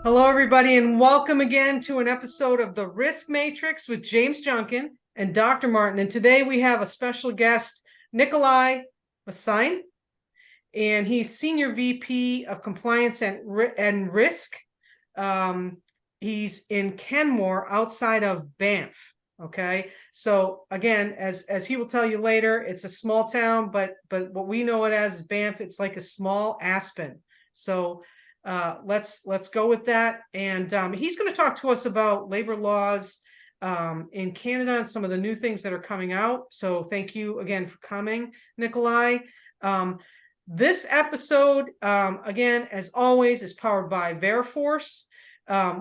Hello, everybody, and welcome again to an episode of the Risk Matrix with James Junkin and Dr. Martin. And today we have a special guest, Nikolai Masine, and he's Senior VP of Compliance and Risk. He's in Kenmore, outside of Banff. Okay, so again, as he will tell you later, it's a small town, but what we know it as Banff, it's like a small Aspen. So let's go with that. And he's going to talk to us about labor laws in Canada and some of the new things that are coming out. So thank you again for coming, Nikolai. This episode, again, as always, is powered by Veriforce.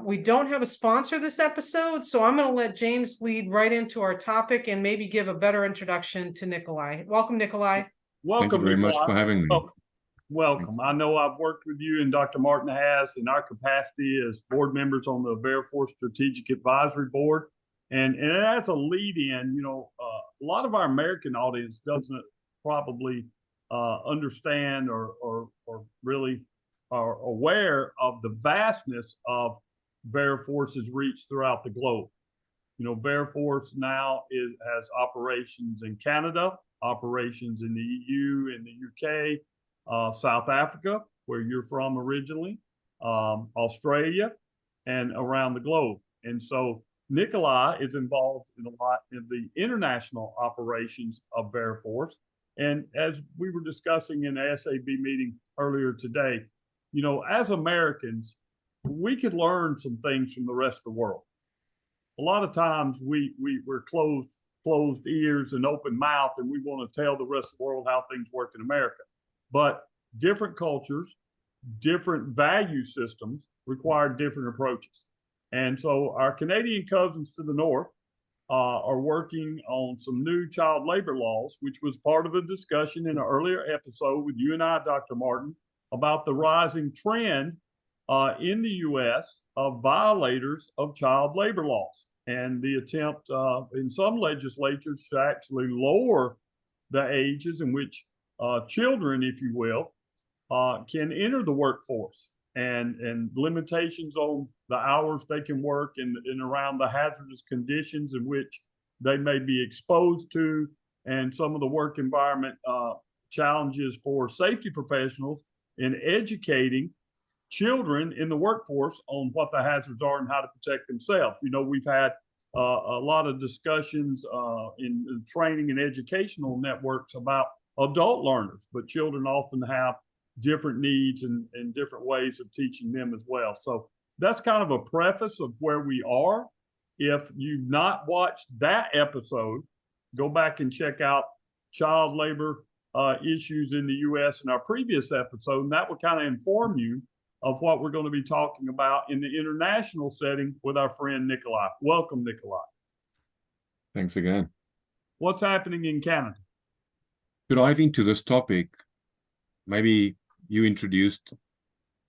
We don't have a sponsor this episode, so I'm going to let James lead right into our topic and maybe give a better introduction to Nikolai. Welcome, Nikolai. Welcome, Thank you very much for having me. Welcome. I know I've worked with you and Dr. Martin has in our capacity as board members on the Veriforce Strategic Advisory Board. And as a lead in, a lot of our American audience doesn't probably understand or really are aware of the vastness of Veriforce's reach throughout the globe. Veriforce now has operations in Canada, operations in the EU, in the UK, South Africa, where you're from originally, Australia, and around the globe. And so Nikolai is involved in a lot in the international operations of Veriforce. And as we were discussing in the SAB meeting earlier today, as Americans, we could learn some things from the rest of the world. A lot of times we're closed ears and open mouth, and we want to tell the rest of the world how things work in America. But different cultures, different value systems require different approaches. And so our Canadian cousins to the north are working on some new child labor laws, which was part of a discussion in an earlier episode with you and I, Dr. Martin, about the rising trend in the U.S. of violators of child labor laws and the attempt in some legislatures to actually lower the ages in which children, if you will, can enter the workforce and limitations on the hours they can work and around the hazardous conditions in which they may be exposed to and some of the work environment challenges for safety professionals in educating children in the workforce on what the hazards are and how to protect themselves. We've had a lot of discussions in training and educational networks about adult learners, but children often have different needs and different ways of teaching them as well. So that's kind of a preface of where we are. If you've not watched that episode, go back and check out child labor issues in the U.S. in our previous episode, and that will kind of inform you of what we're going to be talking about in the international setting with our friend Nikolai. Welcome, Nikolai. Thanks again. What's happening in Canada? Diving to this topic, maybe you introduced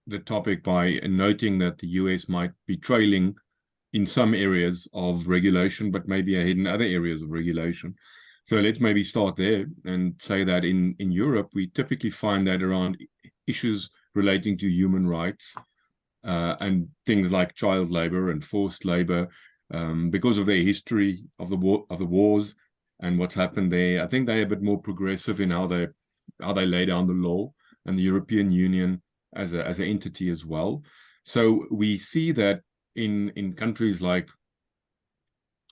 the topic by noting that the US might be trailing in some areas of regulation, but maybe ahead in other areas of regulation. So let's maybe start there and say that in Europe, we typically find that around issues relating to human rights and things like child labor and forced labor, because of their history of the wars and what's happened there. I think they're a bit more progressive in how they lay down the law, and the European Union as an entity as well. So we see that in countries like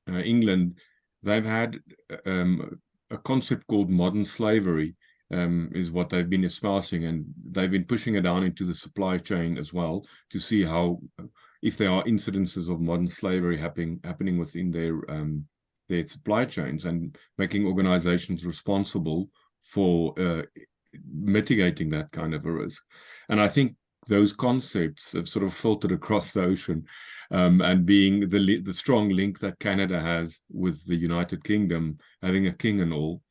England, they've had a concept called modern slavery, is what they've been espousing, and they've been pushing it down into the supply chain as well to see how, if there are incidences of modern slavery happening within their supply chains, and making organizations responsible for mitigating that kind of a risk. And I think those concepts have sort of filtered across the ocean, and being the strong link that Canada has with the United Kingdom, having a king and all,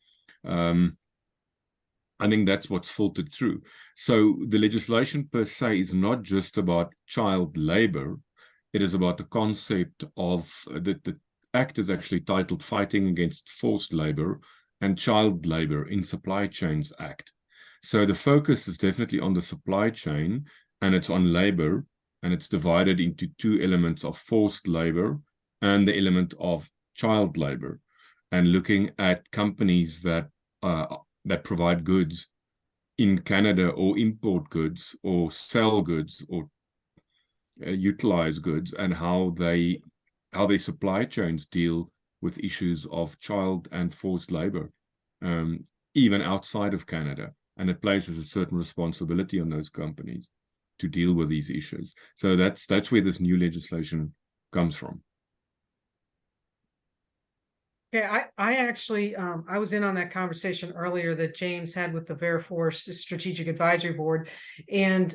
I think that's what's filtered through. So the legislation per se is not just about child labor. It is about the concept of the act is actually titled Fighting Against Forced Labor and Child Labor in Supply Chains Act. So the focus is definitely on the supply chain, and it's on labor and it's divided into two elements of forced labor and the element of child labor, and looking at companies that provide goods in Canada, or import goods, or sell goods, or utilize goods, and how their supply chains deal with issues of child and forced labor, even outside of Canada. And it places a certain responsibility on those companies to deal with these issues. So that's where this new legislation comes from. Yeah, I actually I was in on that conversation earlier that James had with the Veriforce Strategic Advisory Board, and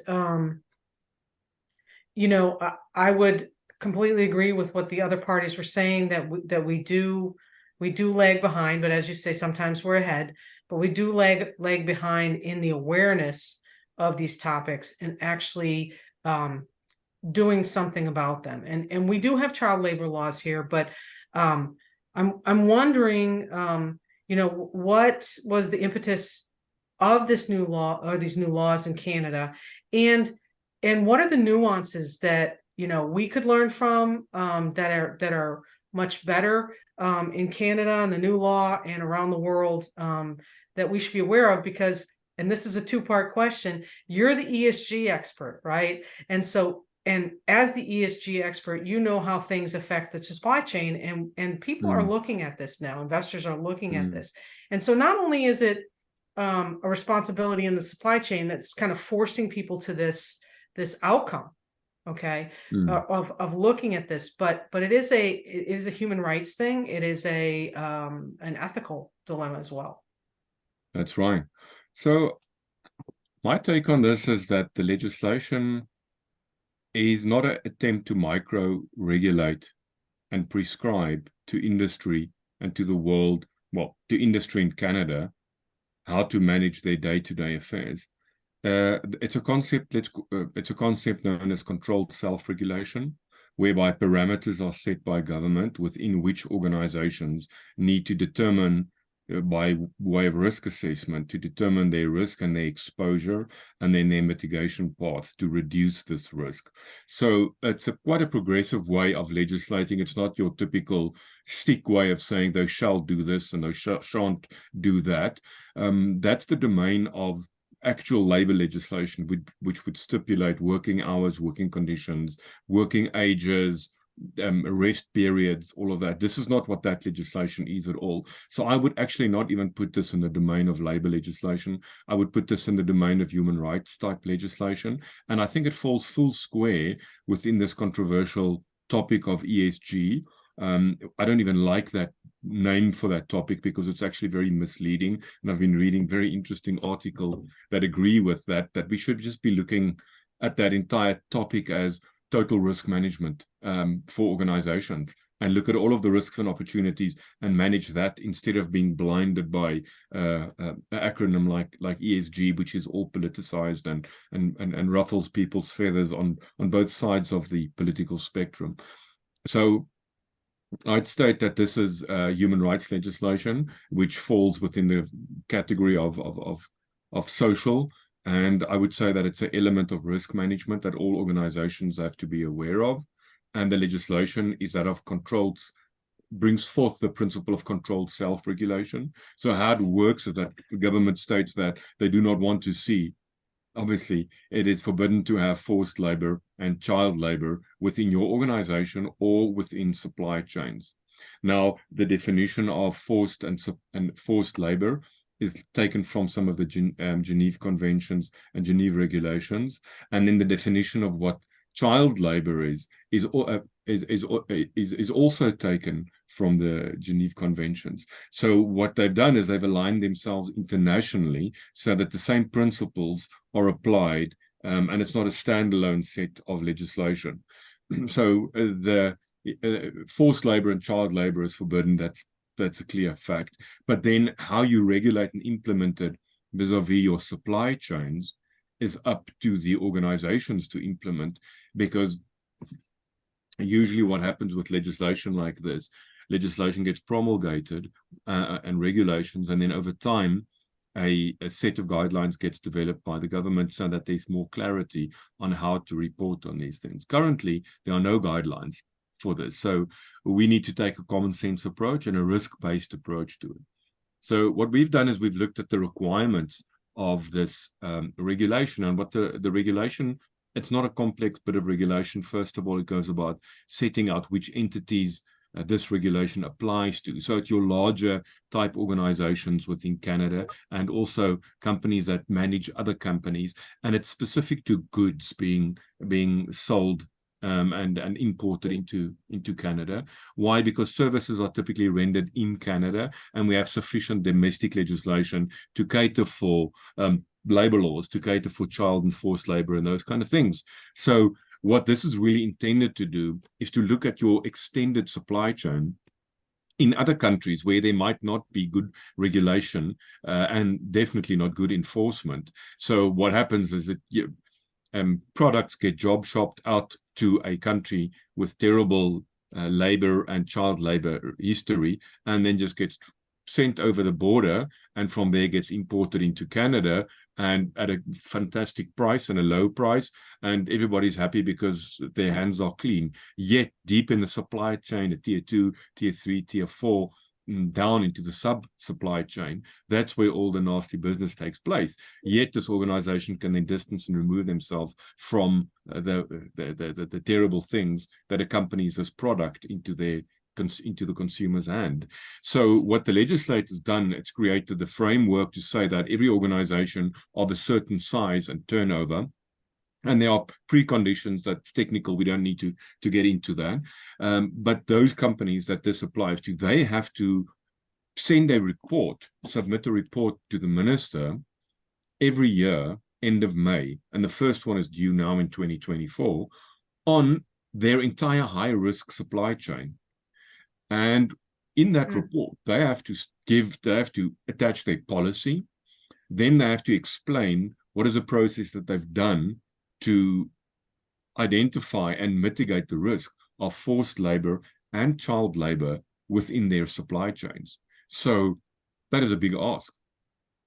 you know, I would completely agree with what the other parties were saying, that we do lag behind, but as you say, sometimes we're ahead, but we do lag behind in the awareness of these topics and actually doing something about them. And we do have child labor laws here, but I'm wondering, you know, what was the impetus of this new law, or these new laws in Canada, and what are the nuances that, you know, we could learn from, that are much better in Canada and the new law and around the world, that we should be aware of? Because, and this is a two-part question, you're the ESG expert, right? And so, and as the ESG expert, you know how things affect the supply chain, and people are looking at this now. Investors are looking at this. And so not only is it a responsibility in the supply chain that's kind of forcing people to this outcome, okay, of looking at this, but it is a human rights thing. It is an ethical dilemma as well. That's right. So my take on this is that the legislation is not an attempt to micro-regulate and prescribe to industry and to the world, well, to industry in Canada, how to manage their day-to-day affairs. It's a concept known as controlled self-regulation, whereby parameters are set by government within which organizations need to determine, by way of risk assessment, to determine their risk and their exposure, and then their mitigation paths to reduce this risk. So it's quite a progressive way of legislating. It's not your typical stick way of saying they shall do this and they shan't do that. That's the domain of actual labor legislation, which would stipulate working hours, working conditions, working ages, rest periods, all of that. This is not what that legislation is at all. So I would actually not even put this in the domain of labor legislation. I would put this in the domain of human rights type legislation. And I think it falls full square within this controversial topic of ESG. I don't even like that name for that topic because it's actually very misleading. And I've been reading very interesting articles that agree with that we should just be looking at that entire topic as total risk management for organizations, and look at all of the risks and opportunities and manage that, instead of being blinded by an acronym like ESG, which is all politicized and ruffles people's feathers on both sides of the political spectrum. So I'd state that this is human rights legislation, which falls within the category of social. And I would say that it's an element of risk management that all organizations have to be aware of. And the legislation is that of brings forth the principle of controlled self-regulation. So how it works is that the government states that they do not want to see, obviously, it is forbidden to have forced labor and child labor within your organization or within supply chains. Now, the definition of forced and forced labor is taken from some of the Geneva Conventions and Geneva regulations, and then the definition of what child labor is also taken from the Geneva Conventions. So what they've done is they've aligned themselves internationally so that the same principles are applied, and it's not a standalone set of legislation. So the forced labor and child labor is forbidden. That's a clear fact. But then how you regulate and implement it vis-a-vis your supply chains is up to the organizations to implement, because usually what happens with legislation like this, legislation gets promulgated and regulations, and then over time, a set of guidelines gets developed by the government so that there's more clarity on how to report on these things. Currently, there are no guidelines for this. So we need to take a common sense approach and a risk-based approach to it. So what we've done is we've looked at the requirements of this regulation, and what the regulation, it's not a complex bit of regulation. First of all, it goes about setting out which entities this regulation applies to. So it's your larger type organizations within Canada, and also companies that manage other companies, and it's specific to goods being sold and imported into Canada. Why? Because services are typically rendered in Canada, and we have sufficient domestic legislation to cater for labor laws, to cater for child and forced labor and those kind of things. So what this is really intended to do is to look at your extended supply chain in other countries where there might not be good regulation and definitely not good enforcement. So what happens is that products get job shopped out to a country with terrible labor and child labor history, and then just gets sent over the border, and from there gets imported into Canada, and at a fantastic price and a low price, and everybody's happy because their hands are clean. Yet deep in the supply chain, at tier 2, tier 3, tier 4, down into the sub-supply chain, that's where all the nasty business takes place. Yet this organization can then distance and remove themselves from the terrible things that accompanies this product into the consumer's hand. So what the legislator's done, it's created the framework to say that every organization of a certain size and turnover, and there are preconditions that's technical, we don't need to get into that, but those companies that this applies to, they have to send a report, submit a report to the minister every year, end of May, and the first one is due now in 2024, on their entire high-risk supply chain. And in that report, they have to attach their policy. Then they have to explain what is the process that they've done to identify and mitigate the risk of forced labor and child labor within their supply chains. So that is a big ask.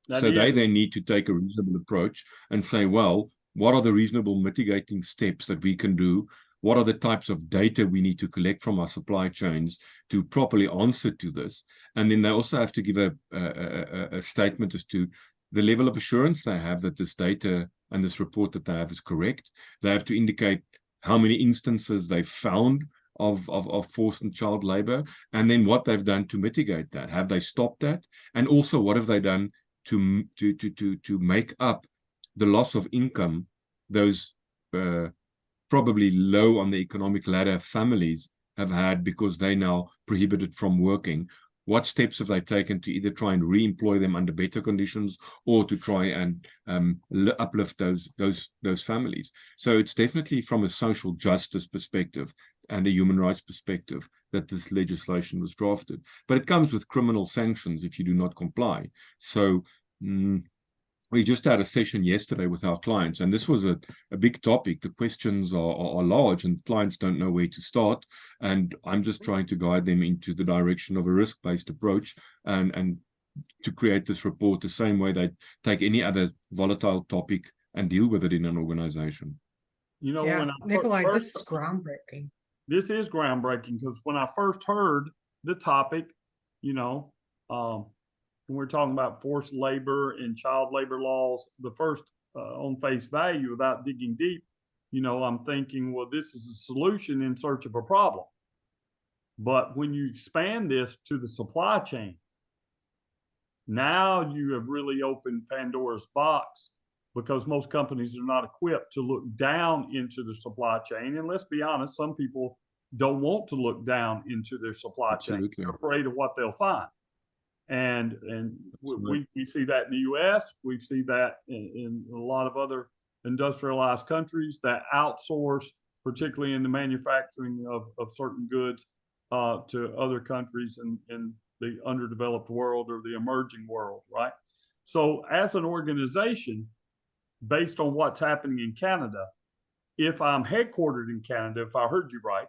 They then need to take a reasonable approach and say, well, what are the reasonable mitigating steps that we can do? What are the types of data we need to collect from our supply chains to properly answer to this? And then they also have to give a statement as to the level of assurance they have that this data and this report that they have is correct. They have to indicate how many instances they've found of forced and child labor, and then what they've done to mitigate that. Have they stopped that? And also, what have they done to make up the loss of income those probably low on the economic ladder families have had because they now prohibited from working? What steps have they taken to either try and re-employ them under better conditions or to try and uplift those families? So it's definitely from a social justice perspective and a human rights perspective that this legislation was drafted. But it comes with criminal sanctions if you do not comply. So we just had a session yesterday with our clients, and this was a big topic. The questions are large, and clients don't know where to start. And I'm just trying to guide them into the direction of a risk-based approach and to create this report the same way they take any other volatile topic and deal with it in an organization. You know, yeah, when Nikolai, this is groundbreaking. This is groundbreaking, because when I first heard the topic, you know, when we're talking about forced labor and child labor laws, the first on face value, without digging deep, you know, I'm thinking, well, this is a solution in search of a problem. But when you expand this to the supply chain, now you have really opened Pandora's box, because most companies are not equipped to look down into the supply chain. And let's be honest, some people don't want to look down into their supply chain. They're afraid of what they'll find. And we see that in the U.S. We see that in a lot of other industrialized countries that outsource, particularly in the manufacturing of certain goods, to other countries in the underdeveloped world or the emerging world, right? So as an organization, based on what's happening in Canada, if I'm headquartered in Canada, if I heard you right,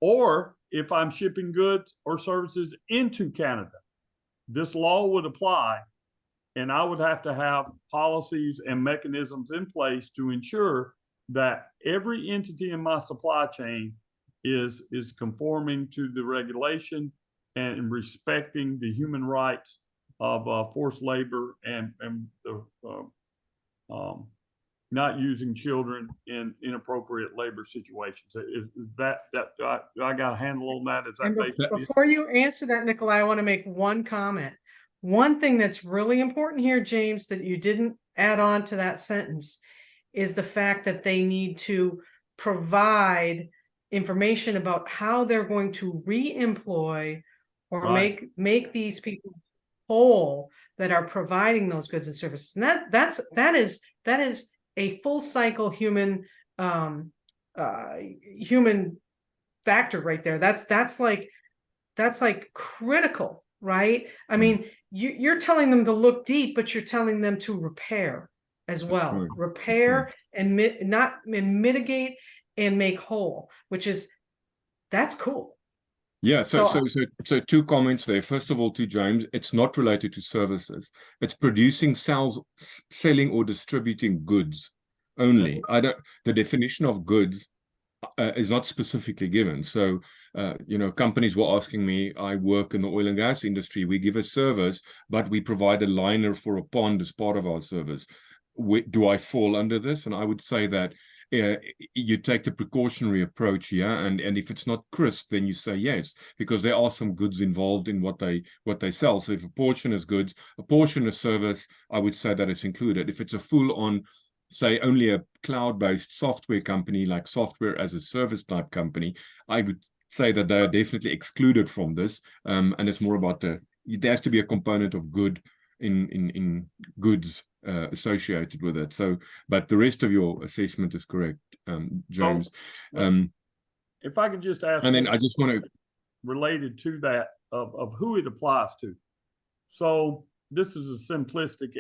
or if I'm shipping goods or services into Canada, this law would apply And I would have to have policies and mechanisms in place to ensure that every entity in my supply chain is conforming to the regulation and respecting the human rights of forced labor and the not using children in inappropriate labor situations. Is that I got a handle on that? Is that and before you answer that, Nikolai, I want to make one comment. One thing that's really important here, James, that you didn't add on to that sentence is the fact that they need to provide information about how they're going to re-employ or Right. make these people whole that are providing those goods and services. And that is a full cycle human human factor right there. That's like critical, right? I mean, you're telling them to look deep, but you're telling them to repair as well. right. Repair and mitigate and make whole, that's cool. Yeah, so two comments there. First of all, to James, it's not related to services. It's producing, selling or distributing goods only. The definition of goods is not specifically given. So, companies were asking me, I work in the oil and gas industry. We give a service, but we provide a liner for a pond as part of our service. Do I fall under this? And I would say that you take the precautionary approach here, and if it's not crisp, then you say yes, because there are some goods involved in what they sell. So if a portion is goods, a portion is service, I would say that it's included. If it's a full-on, say, only a cloud-based software company, like software as a service type company, I would say that they are definitely excluded from this. And it's more about there has to be a component of good in goods associated with it. So, but the rest of your assessment is correct, James. If I could just ask, and then I just want to related to that of who it applies to. So this is a simplistic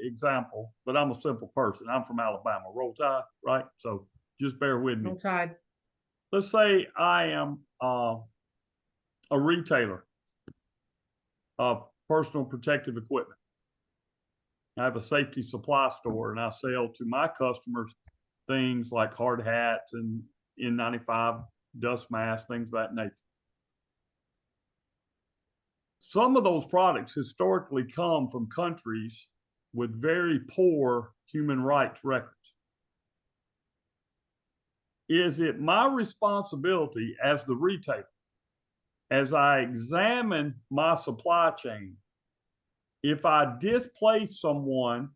example, but I'm a simple person. I'm from Alabama, Roll Tide, right? So just bear with me. Roll Tide. Let's say I am a retailer of personal protective equipment. I have a safety supply store, and I sell to my customers things like hard hats and N95 dust masks, things of that nature. Some of those products historically come from countries with very poor human rights records. Is it my responsibility as the retailer, as I examine my supply chain, if I displace someone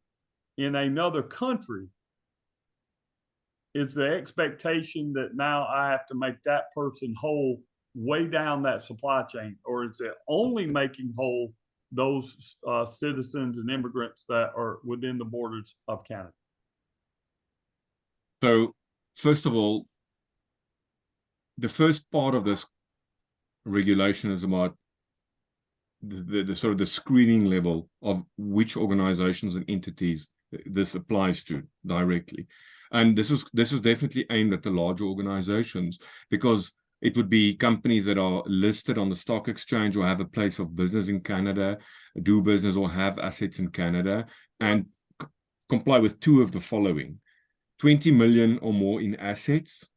in another country, is the expectation that now I have to make that person whole way down that supply chain, or is it only making whole those citizens and immigrants that are within the borders of Canada? So, first of all, the first part of this regulation is about the sort of the screening level of which organizations and entities this applies to directly. And this is definitely aimed at the larger organizations, because it would be companies that are listed on the stock exchange or have a place of business in Canada, do business or have assets in Canada, and comply with two of the following: 20 million or more in assets,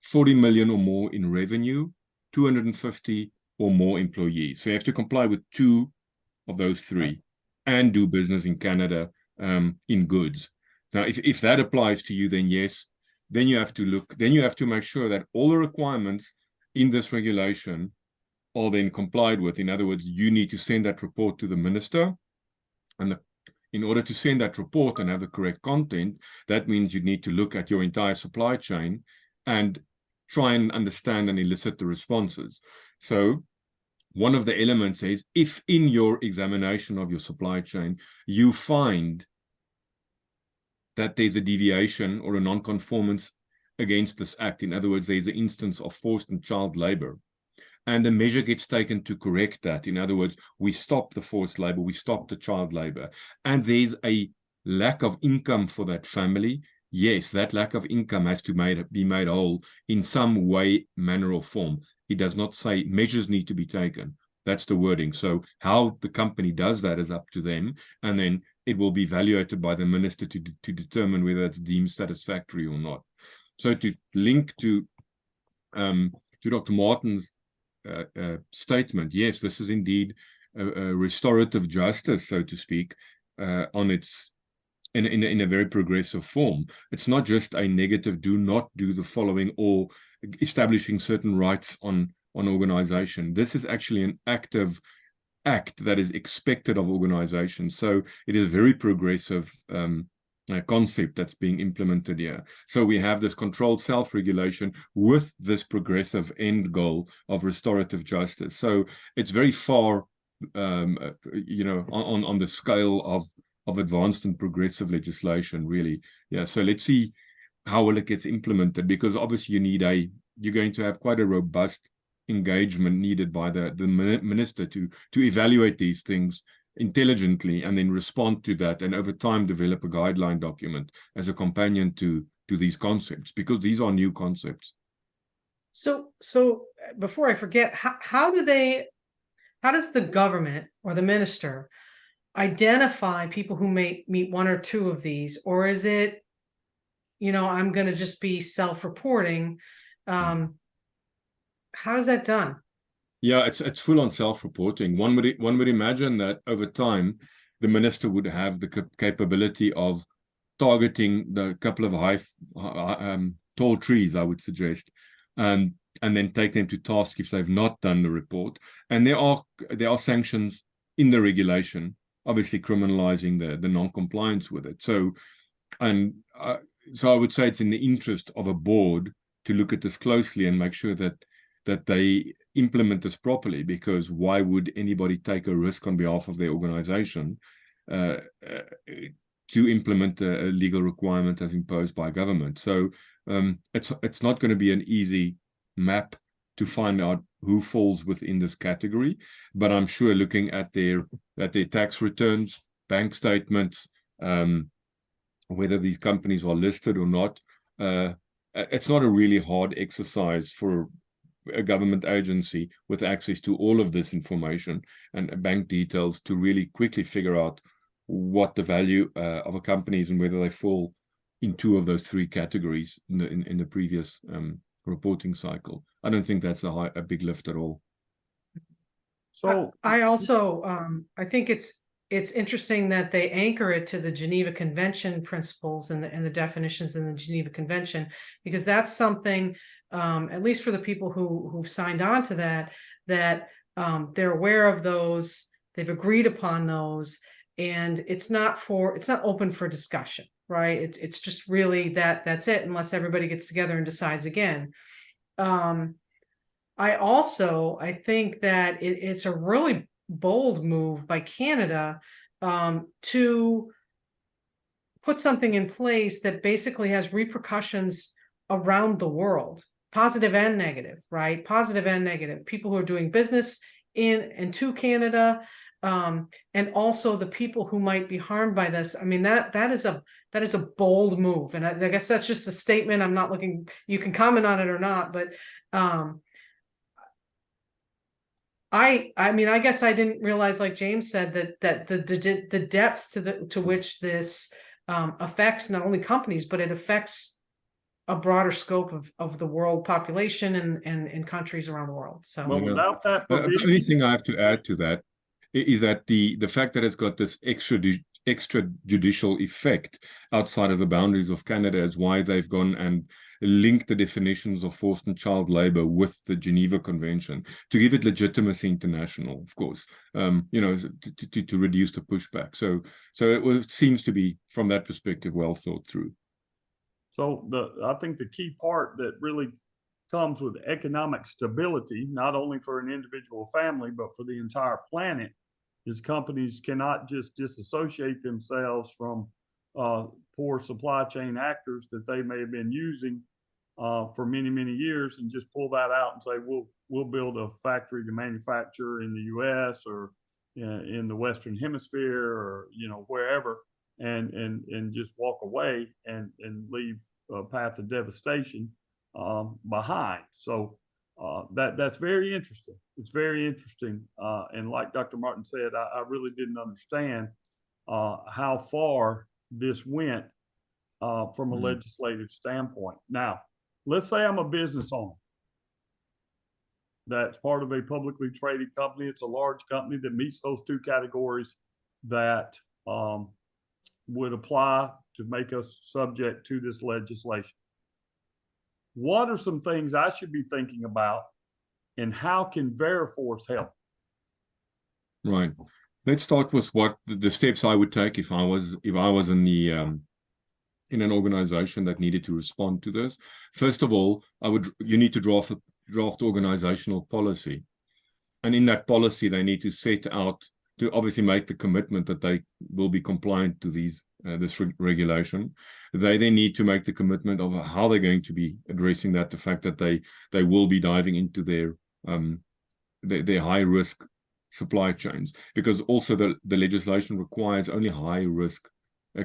40 million or more in revenue, 250 or more employees. So you have to comply with two of those three and do business in Canada in goods. Now, if that applies to you, then yes, then you have to make sure that all the requirements in this regulation are then complied with. In other words, you need to send that report to the minister, and in order to send that report and have the correct content, that means you need to look at your entire supply chain and try and understand and elicit the responses. So one of the elements is, if in your examination of your supply chain, you find that there's a deviation or a non-conformance against this act, in other words, there's an instance of forced and child labor, and a measure gets taken to correct that, in other words, we stop the forced labor, we stop the child labor, and there's a lack of income for that family, yes, that lack of income has to be made whole in some way, manner, or form. It does not say measures need to be taken. That's the wording. So how the company does that is up to them, and then it will be evaluated by the minister to determine whether it's deemed satisfactory or not. So to link to Dr. Martin's statement, yes, this is indeed a restorative justice, so to speak, on its in a very progressive form. It's not just a negative, do not do the following, or establishing certain rights on organization. This is actually an active act that is expected of organizations. So it is a very progressive concept that's being implemented here. So we have this controlled self-regulation with this progressive end goal of restorative justice. So it's very far, you know, on the scale of advanced and progressive legislation, really. Yeah. So let's see how well it gets implemented, because obviously you're going to have quite a robust engagement needed by the minister to evaluate these things intelligently and then respond to that, and over time develop a guideline document as a companion to these concepts, because these are new concepts. So before I forget, how does the government or the minister identify people who may meet one or two of these? Or is it, you know, I'm going to just be self-reporting? How is that done? Yeah, it's full on self-reporting. One would imagine that over time, the minister would have the capability of targeting the couple of tall trees, I would suggest, and then take them to task if they've not done the report. And there are sanctions in the regulation, obviously criminalizing the non-compliance with it. So I would say it's in the interest of a board to look at this closely and make sure that they implement this properly, because why would anybody take a risk on behalf of their organization to implement a legal requirement as imposed by government? So it's not going to be an easy map to find out who falls within this category, but I'm sure looking at their tax returns, bank statements, whether these companies are listed or not, it's not a really hard exercise for a government agency with access to all of this information and bank details to really quickly figure out what the value of a company is and whether they fall in two of those three categories in the previous reporting cycle. I don't think that's a big lift at all. So I also I think it's interesting that they anchor it to the Geneva Convention principles and the definitions in the Geneva Convention, because that's something, at least for the people who've signed on to that they're aware of those, they've agreed upon those, and it's not open for discussion, right? It's just really that's it, unless everybody gets together and decides again. I think that it's a really bold move by Canada to put something in place that basically has repercussions around the world, positive and negative, right? Positive and negative. People who are doing business in and to Canada, and also the people who might be harmed by this. I mean, that is a bold move, and I guess that's just a statement. I'm not looking. You can comment on it or not, but. I mean, I guess I didn't realize, like James said, that the depth to which this affects not only companies, but it affects a broader scope of the world population and countries around the world. So, well, without that, the only thing I have to add to that is that the fact that it's got this extrajudicial effect outside of the boundaries of Canada is why they've gone and linked the definitions of forced and child labor with the Geneva Convention to give it legitimacy international, of course, you know, to reduce the pushback. So it seems to be, from that perspective, well thought through. So I think the key part that really comes with economic stability, not only for an individual family, but for the entire planet, is companies cannot just disassociate themselves from poor supply chain actors that they may have been using for many, many years, and just pull that out and say, we'll build a factory to manufacture in the U.S. or in the Western Hemisphere, or, you know, wherever, and just walk away and leave a path of devastation behind. So That's very interesting. It's very interesting. And like Dr. Martin said, I really didn't understand how far this went from a legislative standpoint. Now, let's say I'm a business owner that's part of a publicly traded company. It's a large company that meets those two categories that would apply to make us subject to this legislation. What are some things I should be thinking about, and how can Veriforce help? Right. Let's start with what the steps I would take if I was in the in an organization that needed to respond to this. First of all, you need to draft organizational policy, and in that policy they need to set out to obviously make the commitment that they will be compliant to this regulation. They then need to make the commitment of how they're going to be addressing that, the fact that they will be diving into their high risk supply chains, because also the legislation requires only high risk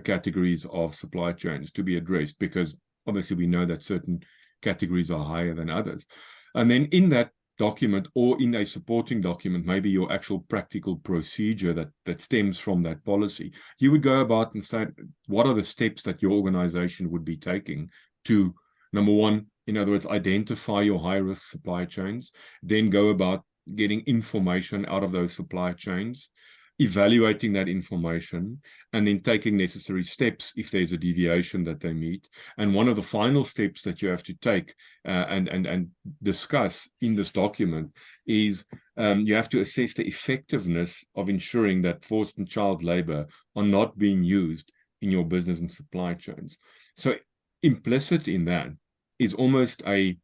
categories of supply chains to be addressed, because obviously we know that certain categories are higher than others. And then in that document, or in a supporting document, maybe your actual practical procedure that stems from that policy, you would go about and say, what are the steps that your organization would be taking to, number one, in other words, identify your high risk supply chains, then go about getting information out of those supply chains, evaluating that information, and then taking necessary steps if there's a deviation that they meet. And one of the final steps that you have to take and discuss in this document is you have to assess the effectiveness of ensuring that forced and child labor are not being used in your business and supply chains. So implicit in that is almost a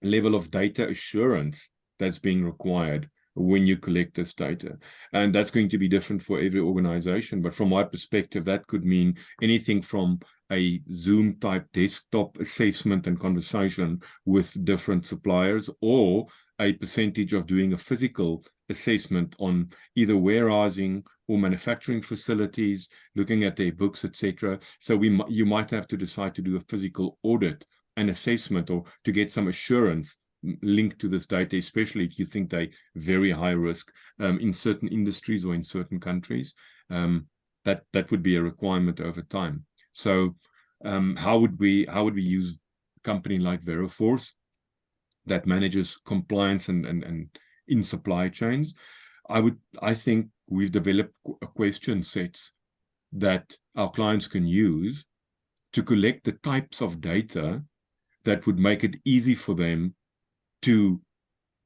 level of data assurance that's being required when you collect this data. And that's going to be different for every organization. But from my perspective, that could mean anything from a Zoom type desktop assessment and conversation with different suppliers, or a percentage of doing a physical assessment on either warehousing or manufacturing facilities, looking at their books, etc. So you might have to decide to do a physical audit and assessment, or to get some assurance linked to this data, especially if you think they're very high risk in certain industries or in certain countries. That would be a requirement over time. So how would we use a company like Veriforce that manages compliance and in supply chains? I think we've developed question sets that our clients can use to collect the types of data that would make it easy for them to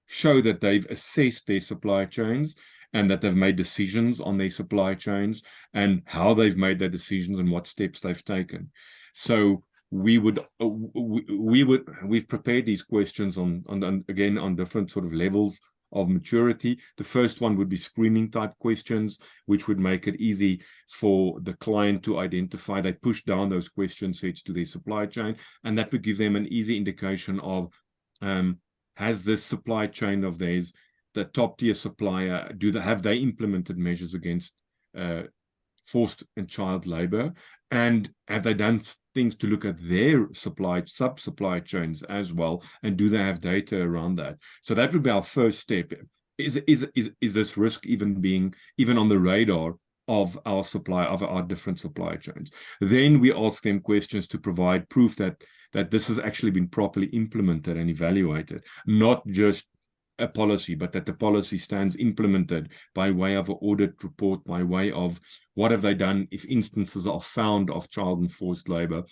show that they've assessed their supply chains and that they've made decisions on their supply chains and how they've made their decisions and what steps they've taken. So we've prepared these questions on different sort of levels of maturity. The first one would be screening type questions, which would make it easy for the client to identify. They push down those question sets to their supply chain, and that would give them an easy indication of has this supply chain of theirs, the top tier supplier, have they implemented measures against forced and child labor, and have they done things to look at their sub-supply chains as well, and do they have data around that? So that would be our first step. Is this risk even on the radar of our different supply chains? Then we ask them questions to provide proof that this has actually been properly implemented and evaluated, not just a policy, but that the policy stands implemented by way of an audit report, by way of what have they done if instances are found of child and forced labor,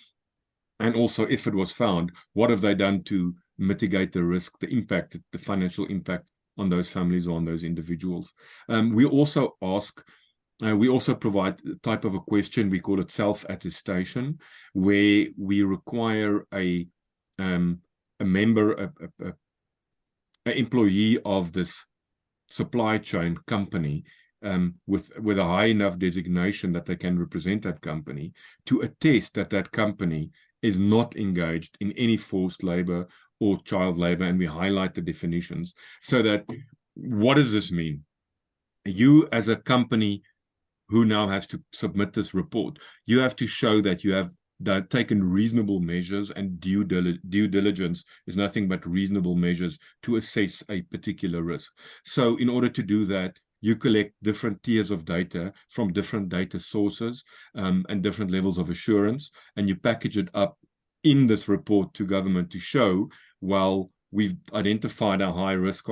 and also if it was found, what have they done to mitigate the risk, the impact, the financial impact on those families or on those individuals. We also provide a type of a question, we call it self-attestation, where we require an employee of this supply chain company with a high enough designation that they can represent that company to attest that company is not engaged in any forced labor or child labor, and we highlight the definitions. So that, what does this mean? You as a company who now has to submit this report, you have to show that you have taken reasonable measures, and due diligence is nothing but reasonable measures to assess a particular risk. So in order to do that, you collect different tiers of data from different data sources and different levels of assurance, and you package it up in this report to government to show, well, we've identified our high-risk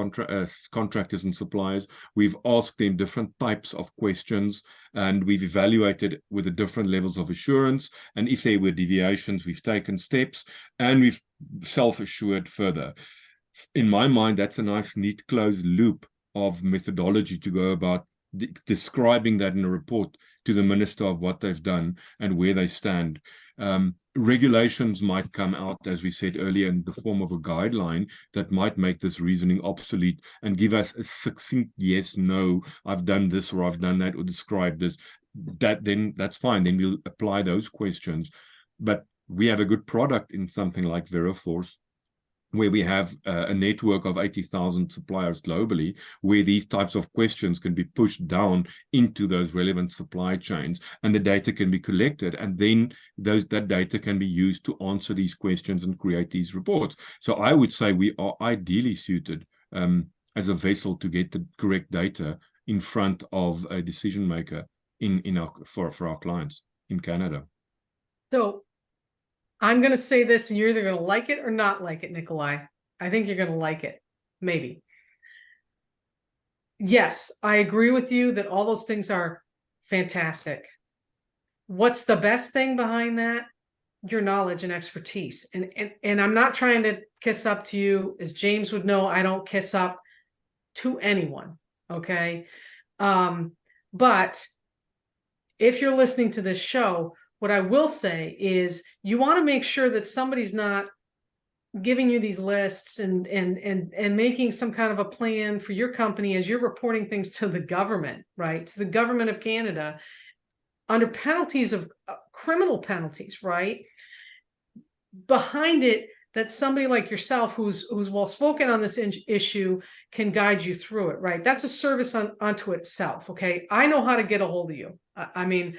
contractors and suppliers. We've asked them different types of questions, and we've evaluated with the different levels of assurance. And if there were deviations, we've taken steps, and we've self-assured further. In my mind, that's a nice, neat, closed loop of methodology to go about describing that in a report to the minister of what they've done and where they stand. Regulations might come out, as we said earlier, in the form of a guideline that might make this reasoning obsolete and give us a succinct yes, no, I've done this or I've done that or described this. Then that's fine. Then we'll apply those questions. But we have a good product in something like Veriforce, where we have a network of 80,000 suppliers globally, where these types of questions can be pushed down into those relevant supply chains, and the data can be collected, and then that data can be used to answer these questions and create these reports. So I would say we are ideally suited as a vessel to get the correct data in front of a decision maker for our clients in Canada. So I'm going to say this, and you're either going to like it or not like it, Nikolai. I think you're going to like it. Maybe. Yes, I agree with you that all those things are fantastic. What's the best thing behind that? Your knowledge and expertise. And I'm not trying to kiss up to you. As James would know, I don't kiss up to anyone. Okay. But if you're listening to this show, what I will say is you want to make sure that somebody's not giving you these lists and making some kind of a plan for your company as you're reporting things to the government, right? To the government of Canada under penalties of criminal penalties, right? Behind it, that somebody like yourself who's well spoken on this issue can guide you through it, right? That's a service unto itself. Okay. I know how to get a hold of you. I mean,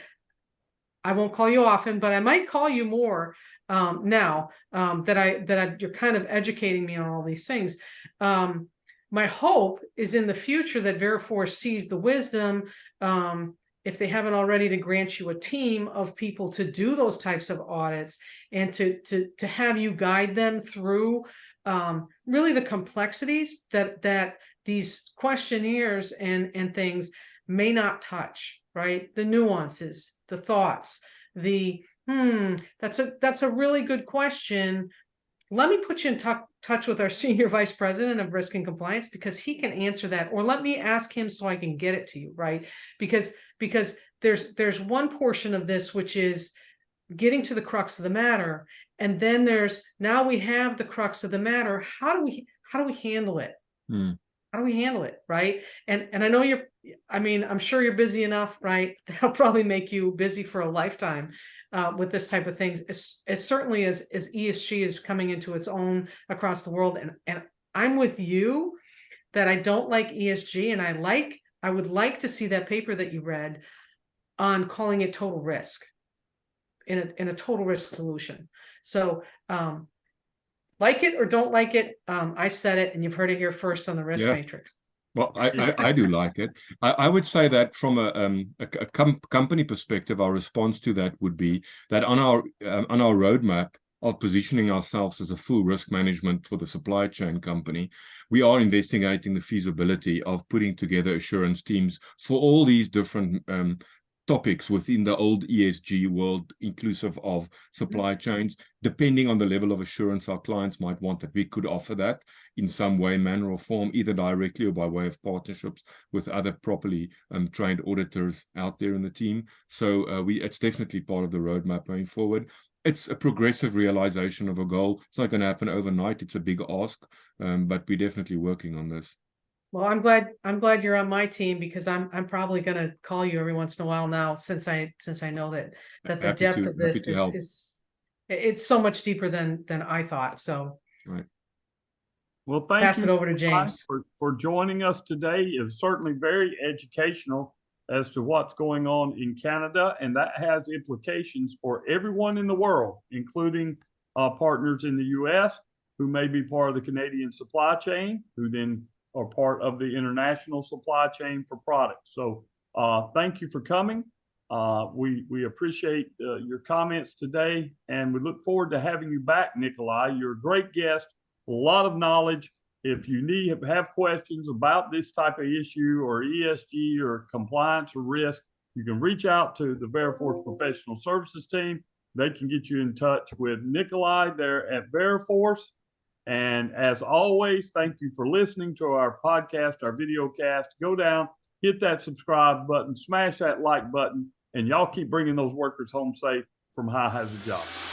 I won't call you often, but I might call you more now that you're kind of educating me on all these things. My hope is in the future that Veriforce sees the wisdom, if they haven't already, to grant you a team of people to do those types of audits and to have you guide them through really the complexities that these questionnaires and things may not touch. Right? The nuances, the thoughts, that's a really good question. Let me put you in touch with our Senior Vice President of Risk and Compliance, because he can answer that, or let me ask him so I can get it to you, right? Because there's one portion of this which is getting to the crux of the matter, and then now we have the crux of the matter. How do we handle it? How do we handle it, right? And I know I'm sure you're busy enough, right? That'll probably make you busy for a lifetime with this type of things, as certainly as ESG is coming into its own across the world. And I'm with you that I don't like ESG, and I would like to see that paper that you read on calling it total risk in a total risk solution. So like it or don't like it, I said it, and you've heard it here first on the Risk Matrix. Well, I do like it. I would say that from a company perspective, our response to that would be that on our roadmap of positioning ourselves as a full risk management for the supply chain company, we are investigating the feasibility of putting together assurance teams for all these different topics within the old ESG world, inclusive of supply chains, depending on the level of assurance our clients might want, that we could offer that in some way, manner, or form, either directly or by way of partnerships with other properly trained auditors out there in the team. So it's definitely part of the roadmap going forward. It's a progressive realization of a goal. It's not going to happen overnight. It's a big ask, but we're definitely working on this. Well, I'm glad you're on my team, because I'm probably going to call you every once in a while now, since I know that the depth of this is it's so much deeper than I thought. So right. Well, thank pass you it over to James for joining us today. It was certainly very educational. as to what's going on in Canada, and that has implications for everyone in the world, including partners in the U.S. who may be part of the Canadian supply chain, who then are part of the international supply chain for products. So thank you for coming. We appreciate your comments today, and we look forward to having you back, Nikolai. You're a great guest, a lot of knowledge. If you have questions about this type of issue or ESG or compliance or risk, you can reach out to the Veriforce Professional Services team. They can get you in touch with Nikolai there at Veriforce. And as always, thank you for listening to our podcast, our video cast. Go down, hit that subscribe button, smash that like button, and y'all keep bringing those workers home safe from High Hazard Jobs.